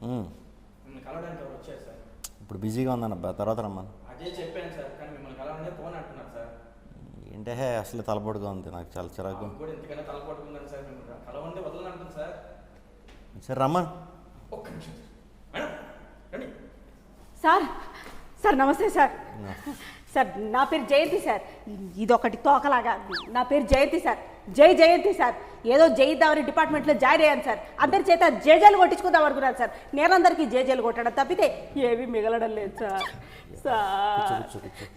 మిమ్మల్ని కలవడానికి ఎవరు వచ్చారు సార్? ఇప్పుడు బిజీగా ఉందన్న తర్వాత రమ్మను. అదే చెప్పాను సార్, కానీ మిమ్మల్ని కలవనే ఫోన్ అంటున్నారు సార్. ఏంటే అసలు తలపొడిగా ఉంది, నాకు చాలా చిరాకు. కూడా ఇంతకైనా తలపట్టుకుందని సార్, మిమ్మల్ని కలవండి వదలని అంటుంది సార్. సరే రమ్మను. ఒక్క నిమిషం మేడం, రండి. సార్ సార్ నమస్తే సార్. సార్ నా పేరు జయంతి సార్. ఇదొకటి తోకలాగా. నా పేరు జయంతి సార్, జయంతి సార్. ఏదో జయిద్దామని డిపార్ట్మెంట్లో జాయిన్ అయ్యాను సార్. అందరి చేత జేజేలు కొట్టించుకుందాం అనుకున్నాను సార్. నేనందరికీ జేజేలు కొట్టడం తప్పితే ఏమీ మిగలడం లేదు సార్. సార్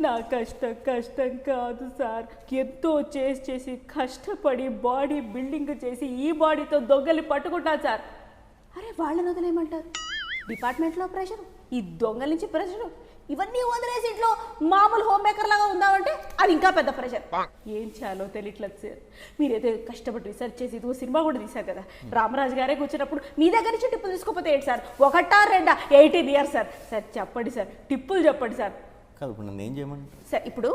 నా కష్టం కాదు సార్. ఎంతో చేసి కష్టపడి బాడీ బిల్డింగ్ చేసి ఈ బాడీతో దొంగలి పట్టుకుంటాను సార్. అరే వాళ్ళని వదిలేయమంటారు, డిపార్ట్మెంట్లో ప్రెషరు, ఈ దొంగల నుంచి ప్రెషరు, ఇవన్నీ వదిలేసి ఇంట్లో మామూలు హోమ్ మేకర్ లాగా ఉందామంటే అది ఇంకా పెద్ద ప్రెషర్. ఏం చేయాలో తెలియట్లేదు సార్. మీరైతే కష్టపడి రీసెర్చ్ చేసి ఇదిగో సినిమా కూడా తీశారు కదా, రామరాజు గారే కూర్చున్నప్పుడు మీ దగ్గర నుంచి టిప్పులు తీసుకోకపోతే ఏంటి సార్? 1 2 18 years sir. సార్ చెప్పండి సార్, టిప్పులు చెప్పండి సార్. కాదు ఇప్పుడు నన్ను ఏం చేయమని సార్ ఇప్పుడు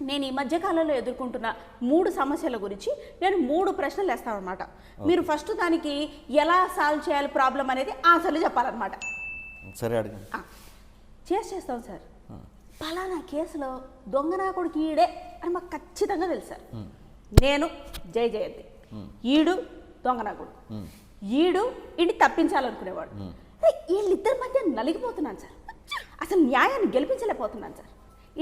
నేను ఈ మధ్యకాలంలో ఎదుర్కొంటున్న 3 సమస్యల గురించి నేను 3 ప్రశ్నలు వేస్తాను అనమాట. మీరు ఫస్ట్ దానికి ఎలా సాల్వ్ చేయాలి ప్రాబ్లం అనేది ఆన్సర్లు చెప్పాలన్నమాట. సరే అడగండి. చేస్తాం సార్. పలానా కేసులో దొంగనాకుడికి ఈడే అని మాకు ఖచ్చితంగా తెలుసు సార్. నేను జయంతి, ఈడు దొంగనాకుడు, ఈడు ఇంటి తప్పించాలనుకునేవాడు. వీళ్ళిద్దరి మధ్య నలిగిపోతున్నాను సార్. అసలు న్యాయాన్ని గెలిపించలేకపోతున్నాను సార్.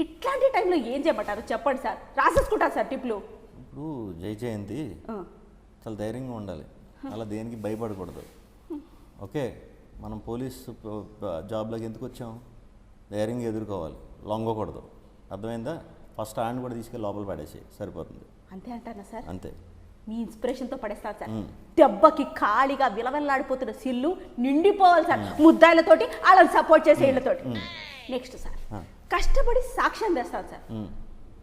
ఇట్లాంటి టైంలో ఏం చేయమంటారు చెప్పండి సార్, రాసేసుకుంటారు సార్ టిప్లు. ఇప్పుడు జయంతి చాలా ధైర్యంగా ఉండాలి, అలా దేనికి భయపడకూడదు. ఓకే, మనం పోలీసు జాబ్లోకి ఎందుకు వచ్చాం? ధైర్యంగా ఎదుర్కోవాలి, లొంగకూడదు. అర్థమైందా? ఫస్ట్ హ్యాండ్ కూడా తీసుకెళ్ళి లోపల పడేసి సరిపోతుంది. అంతే అంటారా సార్? అంతే. మీ ఇన్స్పిరేషన్తో పడేస్తాను సార్. దెబ్బకి ఖాళీగా విలవెల్లాడిపోతున్న సిల్లు నిండిపోవాలి సార్ ముద్దాయిలతోటి, వాళ్ళని సపోర్ట్ చేసే ఇళ్ళతోటి. నెక్స్ట్ సార్, కష్టపడి సాక్ష్యం తెస్తాను సార్.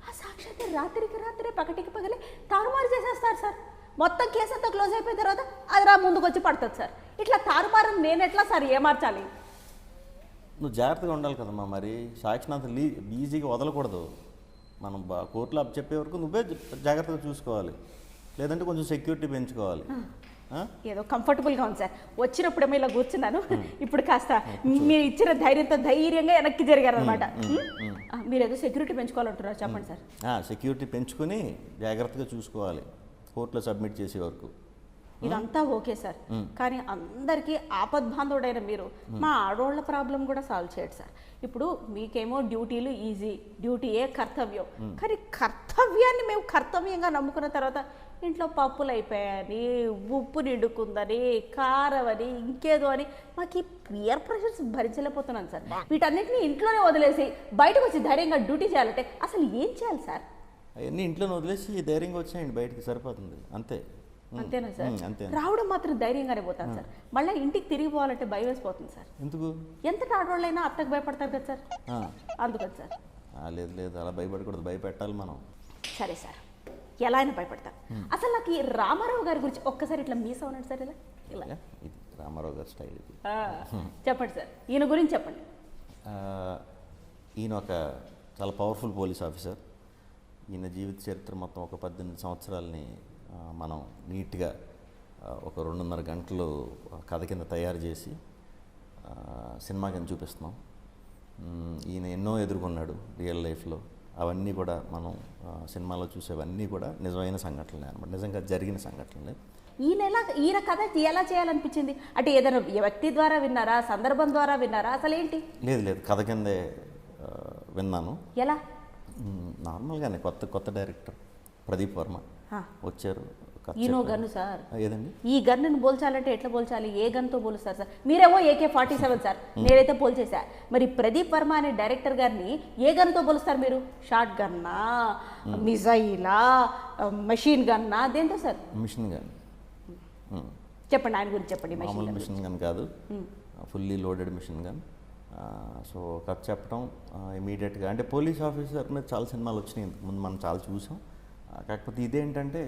ఆ సాక్ష్యాన్ని రాత్రే పగటికి పగలే తారుమారు చేసేస్తారు సార్. మొత్తం కేసు అంతా క్లోజ్ అయిపోయిన తర్వాత అది ముందుకు వచ్చి పడుతుంది సార్. ఇట్లా తారుమారు నేను ఎట్లా సార్ ఏమార్చాలి? నువ్వు జాగ్రత్తగా ఉండాలి కదమ్మా. మరి సాక్షిని అంత ఈజీగా వదలకూడదు. మనం కోర్టులో చెప్పే వరకు నువ్వే జాగ్రత్తగా చూసుకోవాలి, లేదంటే కొంచెం సెక్యూరిటీ పెంచుకోవాలి. ఏదో కంఫర్టబుల్గా ఉంది సార్. వచ్చినప్పుడేమో ఇలా కూర్చున్నాను, ఇప్పుడు కాస్త మీరు ఇచ్చిన ధైర్యంతో ధైర్యంగా వెనక్కి జరిగారు అనమాట. మీరు ఏదో సెక్యూరిటీ పెంచుకోవాలంటున్నారు, చెప్పండి సార్. సెక్యూరిటీ పెంచుకొని జాగ్రత్తగా చూసుకోవాలి కోర్టులో సబ్మిట్ చేసే వరకు. ఇదంతా ఓకే సార్, కానీ అందరికీ ఆపద్బాంధవుడైన మీరు మా ఆడోళ్ళ ప్రాబ్లం కూడా సాల్వ్ చేయడు సార్. ఇప్పుడు మీకేమో డ్యూటీలు ఈజీ, డ్యూటీయే కర్తవ్యం. కానీ కర్తవ్యాన్ని మేము కర్తవ్యంగా నమ్ముకున్న తర్వాత ఇంట్లో పప్పులు అయిపోయాయని, ఉప్పు నిండుకుందని, కారం అని, ఇంకేదో అని మాకు ఈ పియర్ ప్రెషర్స్ భరించలేకపోతున్నాను సార్. వీటన్నిటిని ఇంట్లోనే వదిలేసి బయటకు వచ్చి ధైర్యంగా డ్యూటీ చేయాలంటే అసలు ఏం చేయాలి సార్? అవన్నీ ఇంట్లోనే వదిలేసి ధైర్యంగా వచ్చేయండి బయటికి, సరిపోతుంది. అంతే. అంతేనా సార్? అంతే. రావడం మాత్రం ధైర్యంగానే పోతాను సార్. మళ్ళీ ఇంటికి తిరిగి పోవాలంటే భయం వేసిపోతుంది సార్. ఎందుకు? ఎంత ఆడవాళ్ళైనా అత్తకు భయపడతారు కదా సార్, అందుకని సార్. లేదు, అలా భయపడకూడదు, భయపెట్టాలి మనం. సరే సార్, ఎలా అయినా భయపడతాను. అసలు నాకు ఈ రామారావు గారి గురించి ఒక్కసారి ఇట్లా మీస్ అవునండి సార్. ఇలా ఇది రామారావు గారి స్టైల్ ఇది. చెప్పండి సార్, ఈయన గురించి చెప్పండి. ఈయన ఒక చాలా పవర్ఫుల్ పోలీస్ ఆఫీసర్. ఈయన జీవిత చరిత్ర మొత్తం ఒక 18 సంవత్సరాలని మనం నీట్గా ఒక 2.5 గంటలు కథ కింద తయారు చేసి సినిమా కింద చూపిస్తున్నాం. ఈయన ఎన్నో ఎదుర్కొన్నాడు రియల్ లైఫ్లో. అవన్నీ కూడా మనం సినిమాలో చూసేవన్నీ కూడా నిజమైన సంఘటనలే అనమాట, నిజంగా జరిగిన సంఘటనలే. ఈయన కథ ఎలా చేయాలనిపించింది? అంటే ఏదైనా వ్యక్తి ద్వారా విన్నారా, సందర్భం ద్వారా విన్నారా, అసలు ఏంటి? లేదు, కథ కిందే విన్నాను. ఎలా? నార్మల్గానే కొత్త డైరెక్టర్ ప్రదీప్ వర్మ వచ్చారు. Eno gun sir. ఏదండి? ఈ గన్నును పోల్చాలంటే ఎట్లా పోల్చాలి? ఏ గన్తో పోలుస్తారు సార్? మీరేమో AK-47 సార్, నేనైతే పోల్చేసా. మరి ప్రదీప్ వర్మ అనే డైరెక్టర్ గారిని ఏ గన్తో పోలుస్తారు మీరు? షార్ట్ గన్నా, మిజైలా, మెషిన్ గన్నా, దేంతో సార్? Machine gun. చెప్పండి ఆయన గురించి చెప్పండి. మామూలు మిషన్ గన్ కాదు, fully loaded machine gun. So కథ చెప్పడం ఇమీడియట్గా, అంటే పోలీస్ ఆఫీసర్ మీద చాలా సినిమాలు వచ్చినాయి ఇంతకు ముందు, మనం చాలా చూసాం. కాకపోతే ఇదేంటంటే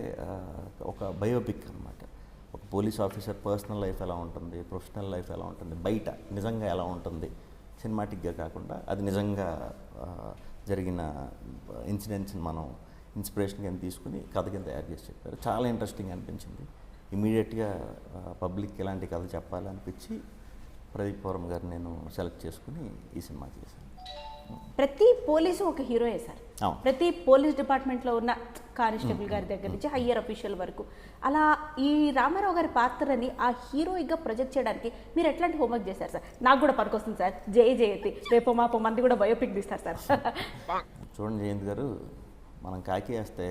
ఒక బయోపిక్ అనమాట. ఒక పోలీస్ ఆఫీసర్ పర్సనల్ లైఫ్ ఎలా ఉంటుంది, ప్రొఫెషనల్ లైఫ్ ఎలా ఉంటుంది, బయట నిజంగా ఎలా ఉంటుంది, సినిమాటిక్గా కాకుండా అది నిజంగా జరిగిన ఇన్సిడెంట్స్ని మనం ఇన్స్పిరేషన్ కింద తీసుకుని కథ కింద తయారు చేసి చెప్పారు. చాలా ఇంట్రెస్టింగ్ అనిపించింది. ఇమీడియట్గా పబ్లిక్ ఇలాంటి కథ చెప్పాలనిపించి ప్రదీప్ వరం గారు నేను సెలెక్ట్ చేసుకుని ఈ సినిమా చేశాను. ప్రతి పోలీసు ఒక హీరోయే సార్. అవును. ప్రతి పోలీస్ డిపార్ట్మెంట్లో ఉన్న కానిస్టేబుల్ గారి దగ్గర నుంచి హయ్యర్ అఫీషియల్ వరకు అలా ఈ రామారావు గారి పాత్రని ఆ హీరోయిక్గా ప్రొజెక్ట్ చేయడానికి మీరు ఎట్లాంటి హోంవర్క్ చేశారు సార్? నాకు కూడా పనికొస్తుంది సార్. జయతి రేపు మాపో మంది కూడా బయోపిక్ తీస్తారు సార్. చూడండి జయంత్ గారు, మనం కాకి వేస్తే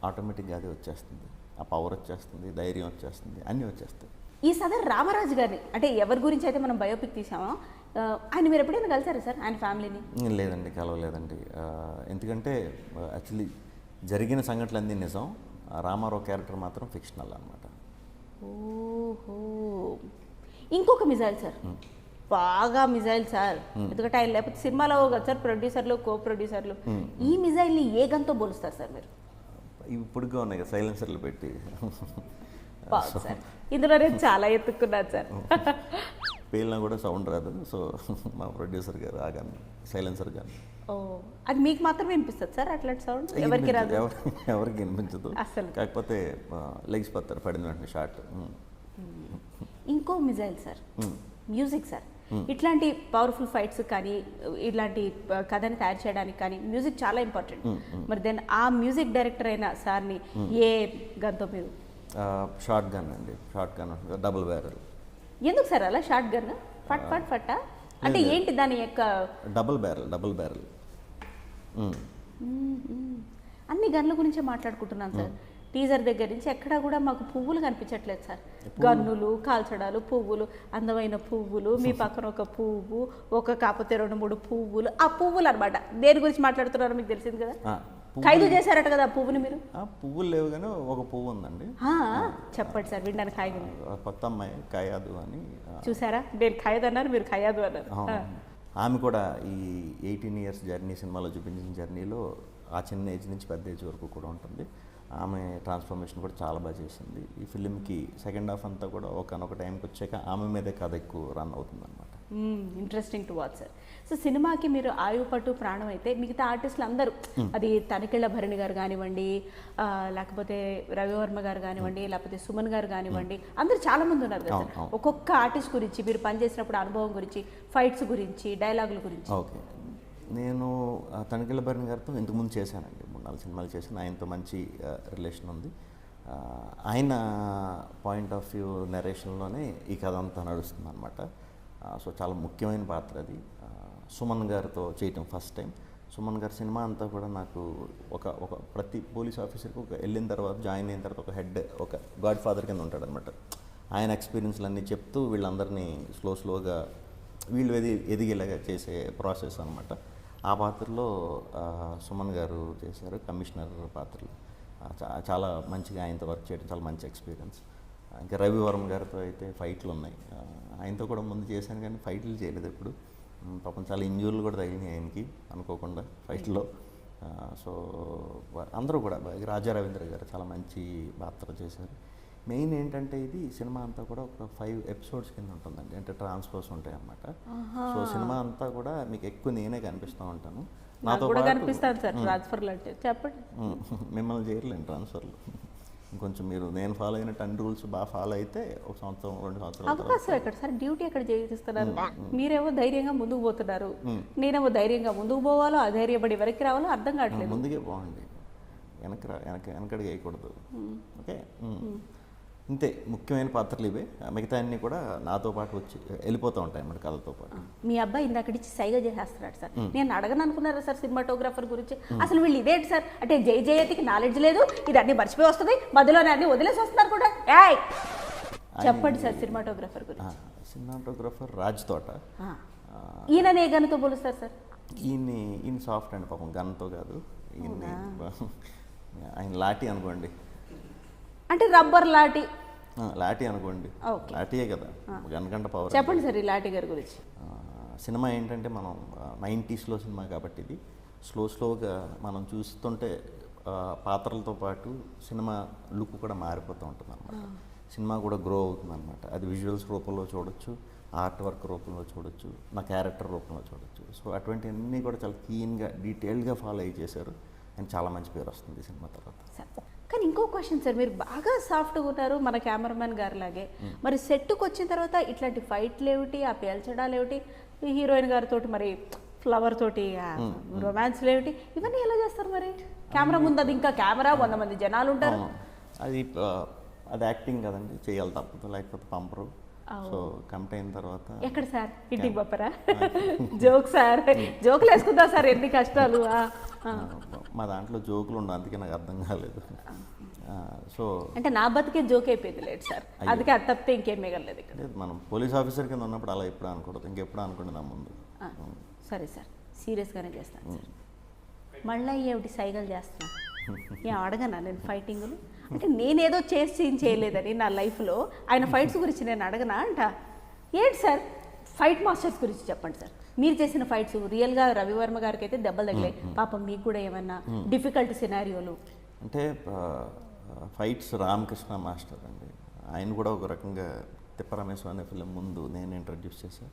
ఆటోమేటిక్గా అది వచ్చేస్తుంది. ఆ పవర్ వచ్చేస్తుంది, ధైర్యం వచ్చేస్తుంది, అన్నీ వచ్చేస్తాయి. ఈ సదర్ రామరాజు గారిని అంటే ఎవరి గురించి అయితే మనం బయోపిక్ తీసామో ఆయన మీరు ఎప్పుడైనా కలిసారా సార్ ఆయన ఫ్యామిలీని? లేదండి, కలవలేదండి. ఎందుకంటే యాక్చువల్లీ జరిగిన సంఘటనలన్నీ నిజం, రామారావు క్యారెక్టర్ మాత్రం ఫిక్షనల్ అనమాట. ఓహో, ఇంకొక మిజైల్ సార్, బాగా మిజైల్ సార్. ఎందుకంటే ఆయన లేకపోతే సినిమాలో కదా సార్ ప్రొడ్యూసర్లు, కో ప్రొడ్యూసర్లు. ఈ మిజైల్ని ఏ గన్తో పోలుస్తారు సార్ మీరు? ఇవి ఇప్పుడుగా ఉన్నాయి కదా సైలెన్సర్లు పెట్టి. సార్ ఇందులో నేను చాలా ఎత్తుక్కున్నాను సార్. పేలినా కూడా సౌండ్ రాదు. సో మా ప్రొడ్యూసర్ గారు ఆ గన్ సైలెన్సర్ గన్. ఓ, అది మీకు మాత్రమే వినిపిస్తుంది సార్ అట్లాంటి సౌండ్? ఎవరికి రాదు, ఎవరికి వినిపించదు అసలు. కాకపోతే లెగిసిపోతారు పడిన వెంటనే షార్ట్. ఇంకో మిజైల్ సార్, మ్యూజిక్ సార్. ఇట్లాంటి పవర్ఫుల్ ఫైట్స్ కానీ ఇట్లాంటి కథని తయారు చేయడానికి కానీ మ్యూజిక్ చాలా ఇంపార్టెంట్. మరి దెన్ ఆ మ్యూజిక్ డైరెక్టర్ అయిన సార్ని ఏ గన్తో మీరు? షార్ట్ గన్ అండి, షార్ట్ గన్ డబుల్ బ్యారెల్. ఎందుకు సార్ అలా షార్ట్ గన్? ఫట్ ఫట్ ఫట్టా అంటే ఏంటి దాని యొక్క? Double barrel. అన్ని గన్ల గురించే మాట్లాడుకుంటున్నాను సార్. టీజర్ దగ్గర నుంచి ఎక్కడా కూడా మాకు పువ్వులు కనిపించట్లేదు సార్. గన్నులు, కాల్చడాలు, పువ్వులు, అందమైన పువ్వులు, మీ పక్కన ఒక పువ్వు, ఒక కాకపోతే 2-3 పువ్వులు. ఆ పువ్వులు అనమాట దేని గురించి మాట్లాడుతున్నారో మీకు తెలిసింది కదా. ఖైదు చేశారట కదా ఆ పువ్వుని మీరు? పువ్వులు లేవు కానీ ఒక పువ్వు ఉందండి. చెప్పండి సార్, వినడానికి ఖైదు. కొత్త అమ్మాయి ఖయాదు అని. చూసారా, నేను ఖైదు అన్నారు, మీరు ఖయాదు అన్నారు. ఆమె కూడా ఈ 18 years జర్నీ సినిమాలో చూపించిన జర్నీలో ఆ చిన్న ఏజ్ నుంచి పెద్ద ఏజ్ వరకు కూడా ఉంటుంది. ఆమె ట్రాన్స్ఫర్మేషన్ కూడా చాలా బాగా చేసింది. ఈ ఫిలింకి సెకండ్ హాఫ్ అంతా కూడా ఒకనొక టైంకి వచ్చాక ఆమె మీదే కథ ఎక్కువ రన్ అవుతుంది అనమాట. Interesting to watch sir. So సినిమాకి మీరు ఆయువు పట్టు ప్రాణం అయితే మిగతా ఆర్టిస్టులు అందరూ, అది తనికెళ్ళ భరణి గారు కానివ్వండి, లేకపోతే రవివర్మ గారు కానివ్వండి, లేకపోతే సుమన్ గారు కానివ్వండి, అందరూ చాలా మంది ఉన్నారు కదా సార్. ఒక్కొక్క ఆర్టిస్ట్ గురించి మీరు పనిచేసినప్పుడు అనుభవం గురించి, ఫైట్స్ గురించి, డైలాగుల గురించి. ఓకే, నేను తనికెళ్ళ భరణి గారితో ఇంతకుముందు చేశానండి, 3-4 సినిమాలు చేశాను. ఆయనతో మంచి రిలేషన్ ఉంది. ఆయన పాయింట్ ఆఫ్ వ్యూ నెరేషన్లోనే ఈ కథ అంతా నడుస్తుంది అనమాట. సో చాలా ముఖ్యమైన పాత్ర అది. సుమన్ గారితో చేయటం ఫస్ట్ టైం. సుమన్ గారి సినిమా అంతా కూడా నాకు ఒక ప్రతి పోలీస్ ఆఫీసర్కి వెళ్ళిన తర్వాత, జాయిన్ అయిన తర్వాత ఒక హెడ్, ఒక గాడ్ ఫాదర్ కింద ఉంటాడు అనమాట. ఆయన ఎక్స్పీరియన్స్లన్నీ చెప్తూ వీళ్ళందరినీ స్లోగా వీళ్ళు ఎదిగేలాగా చేసే ప్రాసెస్ అనమాట. ఆ పాత్రలో సుమన్ గారు చేశారు, కమిషనర్ పాత్రలు. చాలా మంచిగా ఆయనతో వర్క్ చేయడం చాలా మంచి ఎక్స్పీరియన్స్. ఇంకా రవివర్మ గారితో అయితే ఫైట్లు ఉన్నాయి. ఆయనతో కూడా ముందు చేశాను కానీ ఫైట్లు చేయలేదు ఎప్పుడు. పాపం చాలా ఇంజూరీలు కూడా తగిలినాయి ఆయనకి అనుకోకుండా ఫైట్లో. సో అందరూ కూడా, రాజా రవీంద్ర గారు చాలా మంచి పాత్ర చేశారు. మెయిన్ ఏంటంటే ఇది సినిమా అంతా కూడా ఒక 5 episodes కింద ఉంటుందండి, అంటే ట్రాన్స్ఫర్స్ ఉంటాయి అన్నమాట. సో సినిమా అంతా కూడా మీకు ఎక్కువ నేనే కనిపిస్తూ ఉంటాను. నాతో కనిపిస్తాను సార్ ట్రాన్స్ఫర్లు అంటే. చెప్పండి, మిమ్మల్ని చేయలేను ట్రాన్స్ఫర్లు. ఇంకొంచెం మీరు నేను ఫాలో అయిన 10 rules బాగా ఫాలో అయితే 1 సంవత్సరం 2 సంవత్సరాలు అవకాశం ఎక్కడ సార్, డ్యూటీ ఎక్కడ చేయిస్తున్నారు. మీరేమో ధైర్యంగా ముందుకు పోతున్నారు, నేనేమో ధైర్యంగా ముందుకు పోవాలో అధైర్యపడి వెనక్కి రావాలో అర్థం కావట్లేదు. ముందుకే పోవండి, వెనకడికి వేయకూడదు. ఓకే, ఇంతే ముఖ్యమైన పాత్రలు ఇవే. మిగతా అన్నీ కూడా నాతో పాటు వచ్చి వెళ్ళిపోతూ ఉంటాయి అన్నమాట కథతో పాటు. మీ అబ్బాయి ఇందాకడిచ్చి సైగా చేసేస్తున్నాడు సార్. నేను అడగను అనుకున్నారా సార్ సినిమాటోగ్రాఫర్ గురించి? అసలు వీళ్ళు ఇదేంటి సార్ అంటే జయతికి నాలెడ్జ్ లేదు, ఇది అన్ని మర్చిపోయి వస్తుంది, మధ్యలోనే అన్ని వదిలేసి వస్తున్నారు కూడా. చెప్పండి సార్ సినిమాటోగ్రాఫర్ గురించి. సినిమాటోగ్రాఫర్ రాజ్ తోట. ఈయననే గన్తో పోలుస్తారు సార్? ఈయన సాఫ్ట్ అండి పాపం, గన్తో కాదు. ఆయన లాఠీ అనుకోండి, అంటే రబ్బర్ లాఠీ. లాఠీ అనుకోండి, లాఠీయే కదా, గన్కంట పవర్. చెప్పండి సార్ ఈ లాఠీ గారి గురించి. సినిమా ఏంటంటే మనం 90s సినిమా కాబట్టి ఇది స్లోగా మనం చూస్తుంటే పాత్రలతో పాటు సినిమా లుక్ కూడా మారిపోతూ ఉంటుంది అనమాట. సినిమా కూడా గ్రో అవుతుంది అనమాట. అది విజువల్స్ రూపంలో చూడొచ్చు, ఆర్ట్ వర్క్ రూపంలో చూడొచ్చు, నా క్యారెక్టర్ రూపంలో చూడొచ్చు. సో అటువంటివన్నీ కూడా చాలా క్లీన్గా డీటెయిల్డ్గా ఫాలో అయ్యి చేశారు. అండ్ చాలా మంచి పేరు వస్తుంది సినిమా తర్వాత. కానీ ఇంకో క్వశ్చన్ సార్, మీరు బాగా సాఫ్ట్గా ఉన్నారు మన కెమెరామెన్ గారు లాగే, మరి సెట్కి వచ్చిన తర్వాత ఇట్లాంటి ఫైట్లు ఏమిటి, ఆ పేల్చడాలు ఏమిటి, హీరోయిన్ గారితో మరి ఫ్లవర్ తోటి రొమాన్స్లు ఏమిటి, ఇవన్నీ ఎలా చేస్తారు మరి? కెమెరా ముందు అది ఇంకా కెమెరా, 100 మంది జనాలు ఉంటారు. అది యాక్టింగ్ కదండి, చేయాలి తప్పదు, లేకపోతే పంపరు. సో కమిట్ అయిన తర్వాత ఎక్కడ సార్ ఇంటికి పంపరా? జోక్ సార్, జోకులు వేసుకుందా సార్, ఎన్ని కష్టాలు. మా దాంట్లో జోకులు ఉండవు, అందుకే నాకు అర్థం కాలేదు. సో అంటే నా బతికే జోక్ అయిపోయింది లేదు సార్, అందుకే అది తప్పితే ఇంకేం మిగలలేదు ఇక్కడ. మనం పోలీస్ ఆఫీసర్ కింద ఉన్నప్పుడు అలా ఎప్పుడు అనకూడదు, ఇంకెప్పుడు అనుకోండి నా ముందు. సరే సార్, సీరియస్గానే చేస్తాను సార్. మళ్ళీ ఏమిటి సైకిల్ చేస్తున్నా, ఏం అడగనా నేను ఫైటింగ్లు? అంటే నేనేదో చేసి చేయలేదని నా లైఫ్లో ఆయన ఫైట్స్ గురించి నేను అడగనా అంట. ఏంటి సార్ ఫైట్ మాస్టర్స్ గురించి చెప్పండి సార్, మీరు చేసిన ఫైట్స్. రియల్గా రవివర్మ గారికి అయితే దెబ్బలు తగిలాయి, పాపం మీకు కూడా ఏమన్నా డిఫికల్ట్ సినారియోలు? అంటే ఫైట్స్ రామకృష్ణ మాస్టర్ అండి, ఆయన కూడా ఒక రకంగా తిప్పరమేశ్వర అనే ఫిలిం ముందు నేను ఇంట్రడ్యూస్ చేశాను.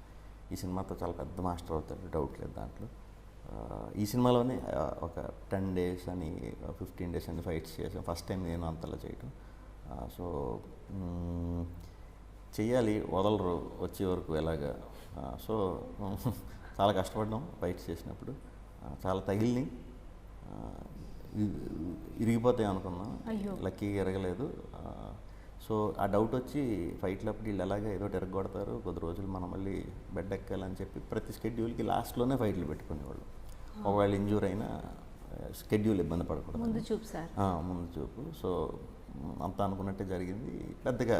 ఈ సినిమాతో చాలా పెద్ద మాస్టర్ అవుతాడు, డౌట్ లేదు దాంట్లో. ఈ సినిమాలోనే ఒక 10 days అని 15 days అని ఫైట్స్ చేసాం, ఫస్ట్ టైం నేను అంతలా చేయటం. సో చెయ్యాలి, వదలరు వచ్చే వరకు ఎలాగా. సో చాలా కష్టపడ్డాం ఫైట్స్ చేసినప్పుడు, చాలా తగిలినాయి, ఇరిగిపోతాయి అనుకున్నాం, లక్కీగా ఎరగలేదు. సో ఆ డౌట్ వచ్చి ఫైట్లప్పుడు వీళ్ళు ఎలాగ ఏదో ఎరగొడతారు, కొద్ది రోజులు మనం మళ్ళీ బెడ్ ఎక్కాలని చెప్పి ప్రతి షెడ్యూల్కి లాస్ట్లోనే ఫైట్లు పెట్టుకునేవాళ్ళు. ఒకవేళ ఇంజూర్ అయినా షెడ్యూల్ ఇబ్బంది పడకూడదు, ముందు చూపు సార్, ముందు చూపు. సో అంతా అనుకున్నట్టే జరిగింది, పెద్దగా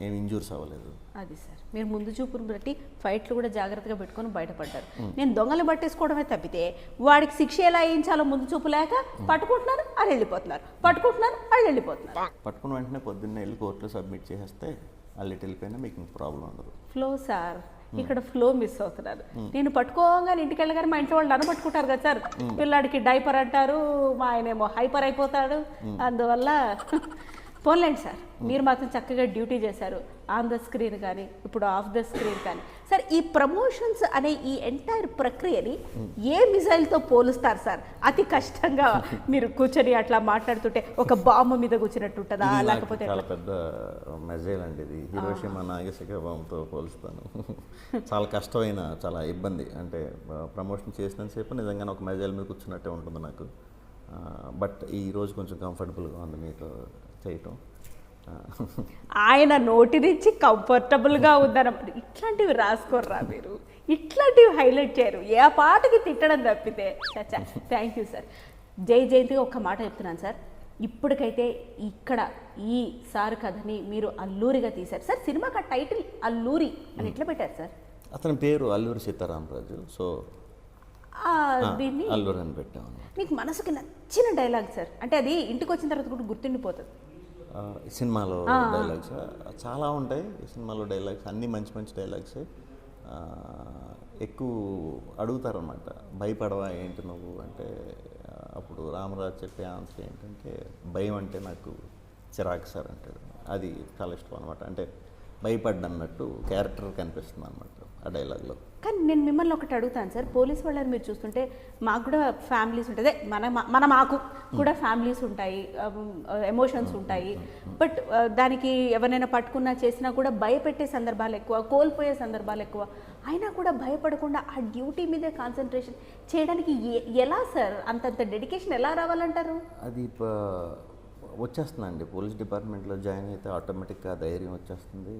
ఏం ఇంజూర్స్ అవ్వలేదు. అది సార్, మీరు ముందు చూపును బట్టి ఫైట్లు కూడా జాగ్రత్తగా పెట్టుకొని బయటపడ్డారు. నేను దొంగలు పట్టేసుకోవడమే తప్పితే వాడికి శిక్ష ఎలా వేయించాలో ముందు చూపు లేక పట్టుకుంటున్నారు, అది వెళ్ళిపోతున్నారు, పట్టుకుంటున్నారు, అది వెళ్ళిపోతున్నారు. పట్టుకున్న వెంటనే పొద్దున్నే వెళ్ళి కోర్టులో సబ్మిట్ చేసేస్తే వాళ్ళు వెళ్ళిపోయినా మీకు ప్రాబ్లం ఉండదు. ఫ్లో సార్, ఇక్కడ ఫ్లో మిస్ అవుతున్నారు. నేను పట్టుకోగానే ఇంటికి వెళ్ళగానే మా ఇంట్లో వాళ్ళు నన్ను పట్టుకుంటారు కదా సార్, పిల్లాడికి డైపర్ అంటారు, మా ఆయనేమో హైపర్ అయిపోతాడు. అందువల్ల పోన్లేండి సార్, మీరు మాత్రం చక్కగా డ్యూటీ చేశారు, ఆన్ ద స్క్రీన్ కానీ ఇప్పుడు ఆఫ్ ద స్క్రీన్ కానీ. సార్ ఈ ప్రమోషన్స్ అనే ఈ ఎంటైర్ ప్రక్రియని ఏ మిజైల్తో పోలుస్తారు సార్? అతి కష్టంగా మీరు కూర్చొని అట్లా మాట్లాడుతుంటే ఒక బాంబు మీద కూర్చున్నట్టు ఉంటుందా, లేకపోతే చాలా పెద్ద మిజైల్ అండి ఇది, హిరోషిమా నాగసాకి బాంబుతో పోలుస్తాను. చాలా కష్టమైన, చాలా ఇబ్బంది. అంటే ప్రమోషన్ చేసినంతసేపు నిజంగానే ఒక మిజైల్ మీద కూర్చున్నట్టే ఉంటుంది నాకు. బట్ ఈరోజు కొంచెం కంఫర్టబుల్గా ఉంది మీతో చేయటం. ఆయన నోటి నుంచి కంఫర్టబుల్గా ఉందన్నమాట. ఇట్లాంటివి రాసుకోర్రా మీరు, ఇట్లాంటివి హైలైట్ చేయరు, ఏ పాటకి తిట్టడం తప్పితే. చచ్చా, థ్యాంక్ యూ సార్. జై జయంతిగా ఒక్క మాట చెప్తున్నాను సార్, ఇప్పటికైతే ఇక్కడ ఈ సార్ కథని మీరు అల్లూరిగా తీశారు సార్. సినిమాకి ఆ టైటిల్ అల్లూరి అని ఎట్లా పెట్టారు సార్? అతని పేరు అల్లూరి సీతారామరాజు, సో దీన్ని అల్లూరి అని పెట్టాము. మీకు మనసుకి నచ్చిన డైలాగ్ సార్, అంటే అది ఇంటికి వచ్చిన తర్వాత కూడా గుర్తుండిపోతుంది. సినిమాలో డైలాగ్స్ చాలా ఉంటాయి, ఈ సినిమాలో డైలాగ్స్ అన్నీ మంచి మంచి డైలాగ్సే. ఎక్కువ అడుగుతారన్నమాట, భయపడవా ఏంటి నువ్వు అంటే, అప్పుడు రామరాజు చెప్పే ఆన్సర్ ఏంటంటే, భయం అంటే నాకు చిరాకు సార్ అంటాడు. అది చాలా ఇష్టం అనమాట, అంటే భయపడ్డన్నట్టు క్యారెక్టర్ కనిపిస్తుంది అనమాట ఆ డైలాగ్లో. కానీ నేను మిమ్మల్ని ఒకటి అడుగుతాను సార్, పోలీస్ వాళ్ళని మీరు చూస్తుంటే మాకు కూడా ఫ్యామిలీస్ ఉంటుంది, మాకు కూడా ఫ్యామిలీస్ ఉంటాయి, ఎమోషన్స్ ఉంటాయి. బట్ దానికి ఎవరైనా పట్టుకున్నా చేసినా కూడా భయపెట్టే సందర్భాలు ఎక్కువ, కోల్పోయే సందర్భాలు ఎక్కువ. అయినా కూడా భయపడకుండా ఆ డ్యూటీ మీదే కాన్సన్ట్రేషన్ చేయడానికి ఎలా సార్ అంతంత డెడికేషన్ ఎలా రావాలంటారు? అది వచ్చేస్తుందండి, పోలీస్ డిపార్ట్మెంట్లో జాయిన్ అయితే ఆటోమేటిక్గా ధైర్యం వచ్చేస్తుంది,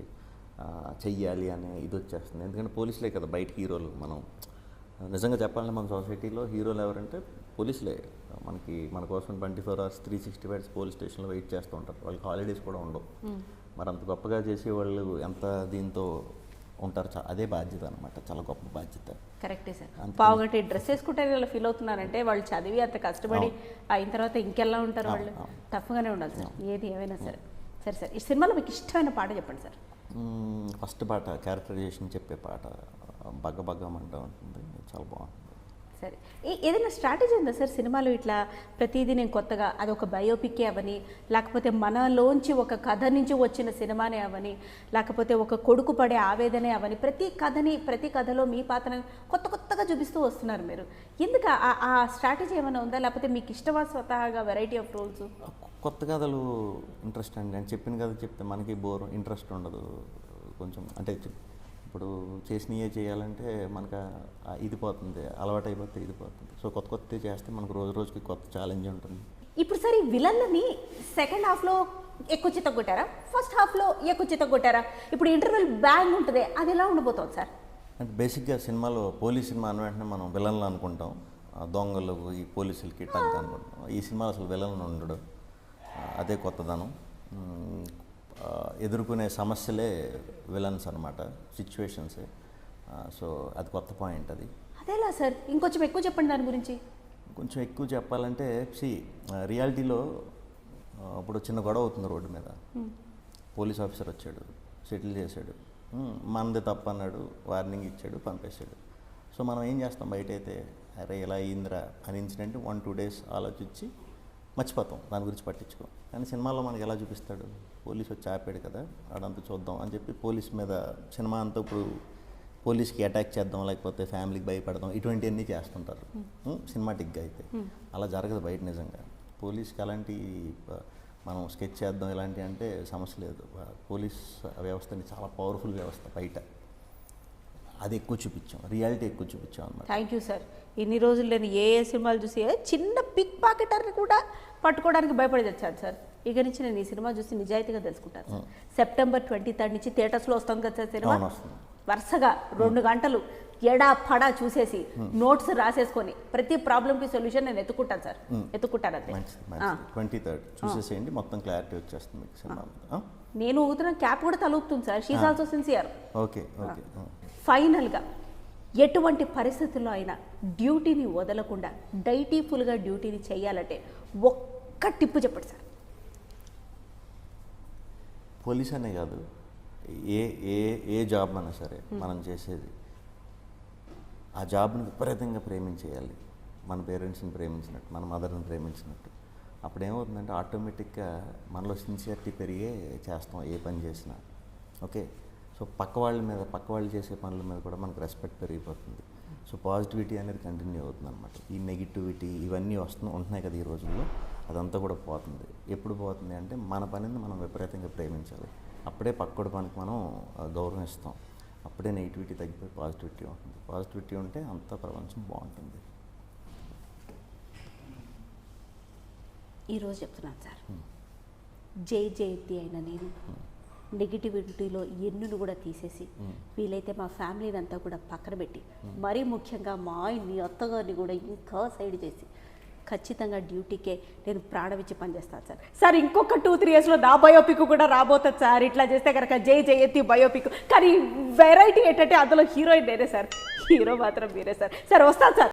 చెయ్యాలి అనే ఇది వచ్చేస్తుంది. ఎందుకంటే పోలీసులే కదా బయట హీరోలు. మనం నిజంగా చెప్పాలంటే మన సొసైటీలో హీరోలు ఎవరంటే పోలీసులే. మన కోసం 24 hours 365 days పోలీస్ స్టేషన్లో వెయిట్ చేస్తూ ఉంటారు, వాళ్ళకి హాలిడేస్ కూడా ఉండవు. మరి అంత గొప్పగా చేసేవాళ్ళు ఎంత దీంతో ఉంటారు, అదే బాధ్యత అనమాట, చాలా గొప్ప బాధ్యత. కరెక్టే సార్. పావుగంట డ్రెస్ వేసుకుంటే వాళ్ళు ఫీల్ అవుతున్నారంటే వాళ్ళు చదివి అంత కష్టపడి అయిన తర్వాత ఇంకెలా ఉంటారు, వాళ్ళు టఫ్గానే ఉండాలి సార్ ఏది ఏమైనా సరే. సరే సార్, ఈ సినిమాలో మీకు ఇష్టమైన పాట చెప్పండి సార్. ఫస్ట్ పాట క్యారెక్టరైజేషన్ చెప్పే పాట బగ్గమంటూ ఉంటుంది, చాలా బాగుంటుంది. సరే, ఏదైనా స్ట్రాటజీ ఉందా సార్ సినిమాలో? ఇట్లా ప్రతిదీ నేను కొత్తగా అదొక బయోపిక్కే అవని, లేకపోతే మనలోంచి ఒక కథ నుంచి వచ్చిన సినిమానే అవని, లేకపోతే ఒక కొడుకు పడే ఆవేదనే అవని, ప్రతి కథలో మీ పాత్రని కొత్తగా చూపిస్తూ వస్తున్నారు మీరు. ఎందుకు ఆ స్ట్రాటజీ ఏమైనా ఉందా, లేకపోతే మీకు ఇష్టమా స్వతహాగా వెరైటీ ఆఫ్ రోల్స్? కొత్త కథలు ఇంట్రెస్ట్ అండి. నేను చెప్పిన కథ చెప్తే మనకి బోర్ ఇంట్రెస్ట్ ఉండదు కొంచెం. అంటే ఇప్పుడు చేసినవే చేయాలంటే మనకు ఇది పోతుంది, అలవాటు అయిపోతే ఇది పోతుంది. సో కొత్త కొత్తవి చేస్తే మనకు రోజు రోజుకి కొత్త ఛాలెంజ్ ఉంటుంది. ఇప్పుడు సరే విలన్లని సెకండ్ హాఫ్లో ఎక్కువ చిత్తగొట్టారా, ఫస్ట్ హాఫ్లో ఎక్కువ చిత్తగొట్టారా? ఇప్పుడు ఇంటర్వెల్ బ్యాంగ్ ఉంటుంది, అది ఎలా ఉండబోతుంది సార్? అంటే బేసిక్గా సినిమాలో పోలీస్ సినిమా అన్న వెంటనే మనం విలన్లు అనుకుంటాం, దొంగలు ఈ పోలీసులకి టంక్ అనుకుంటాం. ఈ సినిమాలో అసలు విలన్ ఉండడు, అదే కొత్తదనం. ఎదుర్కొనే సమస్యలే విలన్స్ అనమాట, సిచ్యువేషన్సే. సో అది కొత్త పాయింట్. అది అదేలా సార్, ఇంకొంచెం ఎక్కువ చెప్పండి దాని గురించి. కొంచెం ఎక్కువ చెప్పాలంటే రియాలిటీలో ఇప్పుడు చిన్న గొడవ అవుతుంది రోడ్డు మీద, పోలీస్ ఆఫీసర్ వచ్చాడు, సెటిల్ చేశాడు, మనది తప్పు అన్నాడు, వార్నింగ్ ఇచ్చాడు, పంపేశాడు. సో మనం ఏం చేస్తాం బయట అయితే, అరే ఇలా అయిందిరా అని ఇన్సిడెంట్ 1-2 డేస్ ఆలోచించి మర్చిపోతాం, దాని గురించి పట్టించుకోం. కానీ సినిమాలో మనకి ఎలా చూపిస్తాడు, పోలీస్ వచ్చి ఆపాడు కదా ఆడంతా చూద్దాం అని చెప్పి పోలీస్ మీద సినిమా అంతా ఇప్పుడు పోలీస్కి అటాక్ చేద్దాం, లేకపోతే ఫ్యామిలీకి భయపడదాం, ఇటువంటివన్నీ చేస్తుంటారు సినిమాటిక్గా అయితే. అలా జరగదు బయట నిజంగా. పోలీస్కి అలాంటి మనం స్కెచ్ చేద్దాం ఇలాంటి అంటే సమస్య లేదు. పోలీస్ వ్యవస్థని చాలా పవర్ఫుల్ వ్యవస్థ బయట, అది ఎక్కువ చూపించాం, రియాలిటీ ఎక్కువ చూపించాం అన్నమాట. Thank you sir. ఇన్ని రోజులు నేను ఏ సినిమాలు చూసి చిన్న పిక్ పాకెటర్ని కూడా పట్టుకోవడానికి భయపడి తెచ్చాను సార్. ఇక నుంచి నేను ఈ సినిమా చూసి నిజాయితీగా తెలుసుకుంటాను సార్. సెప్టెంబర్ 23 నుంచి థియేటర్స్లో వస్తుంది కదా సార్ సినిమా. వరుసగా 2 గంటలు ఎడా పడా చూసేసి నోట్స్ రాసేసుకొని ప్రతి ప్రాబ్లంకి సొల్యూషన్ నేను ఎత్తుకుంటాను సార్, ఎత్తుకుంటాను అంతే. 23rd చూసేసేయండి, మొత్తం క్లారిటీ వచ్చేస్తుంది మీకు సినిమా. నేను ఊతున్న క్యాప్ కూడా తలూపుతుంది sir, she's also sincere. Okay okay. ఫైనల్గా ఎటువంటి పరిస్థితుల్లో అయినా డ్యూటీని వదలకుండా డైటీఫుల్గా డ్యూటీని చేయాలంటే ఒక్క టిప్పు చెప్పండి సార్. పోలీస్ అనే కాదు, ఏ ఏ ఏ జాబ్ అయినా సరే మనం చేసేది ఆ జాబ్ని విపరీతంగా ప్రేమించేయాలి. మన పేరెంట్స్ని ప్రేమించినట్టు, మన మదర్ని ప్రేమించినట్టు. అప్పుడేమవుతుందంటే ఆటోమేటిక్గా మనలో సిన్సియారిటీ పెరిగే చేస్తాం ఏ పని చేసినా. ఓకే, సో పక్క వాళ్ళు చేసే పనుల మీద కూడా మనకు రెస్పెక్ట్ పెరిగిపోతుంది. సో పాజిటివిటీ అనేది కంటిన్యూ అవుతుంది అనమాట. ఈ నెగిటివిటీ ఇవన్నీ ఉంటున్నాయి కదా ఈ రోజుల్లో, అదంతా కూడా పోతుంది. ఎప్పుడు పోతుంది అంటే మన పనిని మనం విపరీతంగా ప్రేమించాలి. అప్పుడే పక్కడి పనికి మనం గౌరవం ఇస్తాం. అప్పుడే నెగిటివిటీ తగ్గిపోయి పాజిటివిటీ ఉంటుంది. పాజిటివిటీ ఉంటే అంత ప్రపంచం బాగుంటుంది. ఈరోజు చెప్తున్నాను సార్, జయంతి అయిన నేను నెగిటివిటీలో ఎన్నును కూడా తీసేసి వీలైతే మా ఫ్యామిలీని అంతా కూడా పక్కన పెట్టి, మరీ ముఖ్యంగా మా ఆయన్ని అత్తగారిని కూడా ఇంకా సైడ్ చేసి ఖచ్చితంగా డ్యూటీకే నేను ప్రాణమిచ్చి పనిచేస్తాను సార్. సార్ ఇంకొక 2-3 yearsలో నా బయోపిక్ కూడా రాబోతుంది సార్. ఇట్లా చేస్తే కనుక జయంతి బయోపిక్. కానీ వెరైటీ ఏంటంటే అందులో హీరోయిన్ నేనే సార్, హీరో మాత్రం మీరే సార్. సార్ వస్తాను సార్.